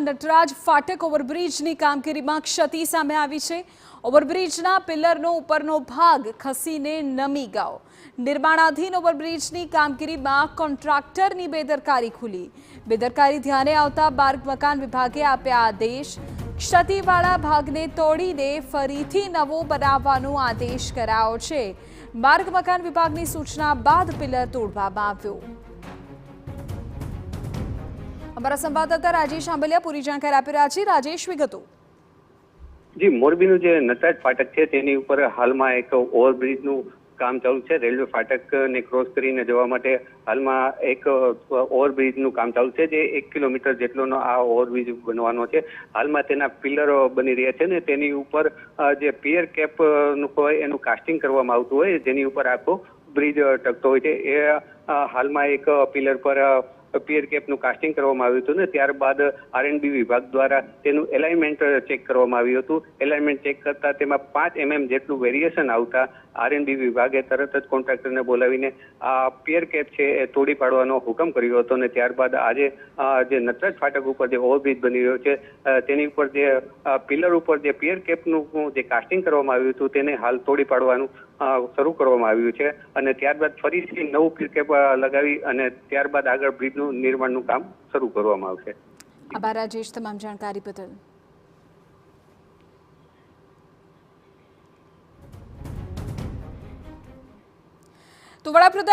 નટરાજ ફાટક ઓવરબ્રિજની કામગીરીમાં ક્ષતિ સામે આવી છે। ઓવરબ્રિજના પિલરનો ઉપરનો ભાગ ખસીને નમી ગયો। નિર્માણાધીન ઓવરબ્રિજની કામગીરીમાં કોન્ટ્રાક્ટરની બેદરકારી ખુલી। બેદરકારી ધ્યાને આવતા માર્ગ મકાન વિભાગે આપ્યા આદેશ। ક્ષતિવાળા ભાગને તોડીને ફરીથી નવો બનાવવાનો આદેશ કરાયો છે। માર્ગ મકાન વિભાગની સૂચના બાદ પિલર તોડવામાં આવ્યો। हमारा संवाददाता राजेश आंबलिया पूरी जानकारी आपी रह्या छे। राजेश, विगतो। जी, मोरबीનું જે નટરાજ ફાટક છે તેની ઉપર હાલમાં એક ઓવરબ્રિજનું કામ ચાલુ છે। રેલવે ફાટકને ક્રોસ કરીને જવા માટે હાલમાં એક ઓવરબ્રિજનું કામ ચાલુ છે, જે 1 કિલોમીટર જેટલોનો આ ઓવરબ્રિજ બનવાનો છે। હાલમાં તેના પિલરો બની રહ્યા છે ને તેની ઉપર જે પિયર કેપનું હોય એનું કાસ્ટિંગ કરવામાં આવતું હોય, જેની ઉપર આખો બ્રિજ ટકતો હોય છે। એ હાલમાં એક પિલર પર પિયર કેપનું કાસ્ટિંગ કરવામાં આવ્યું હતું ને ત્યારબાદ આરએનબી વિભાગ દ્વારા તેનું એલાઇનમેન્ટ ચેક કરવામાં આવ્યું હતું। એલાઇનમેન્ટ ચેક કરતા તેમાં 5 mm જેટલું વેરિએશન આવતા આરએનબી વિભાગે તરત જ કોન્ટ્રાક્ટરને બોલાવીને આ પિયર કેપ છે એ તોડી પાડવાનો હુકમ કર્યો હતો। ને ત્યારબાદ આજે જે નટરાજ ફાટક ઉપર જે ઓવરબ્રિજ બની રહ્યો છે તેની ઉપર જે પિલર ઉપર જે પિયર કેપનું જે કાસ્ટિંગ કરવામાં આવ્યું હતું તેને હાલ તોડી પાડવાનું શરૂ કરવામાં આવ્યું છે અને ત્યારબાદ ફરીથી નવું પિયર કેપ લગાવી અને ત્યારબાદ આગળ બ્રિજનું નિર્માણનું કામ શરૂ કરવામાં આવશે। આભાર રાજેશ, તમામ જાણકારી બદલ। તો વડાપ્રધાન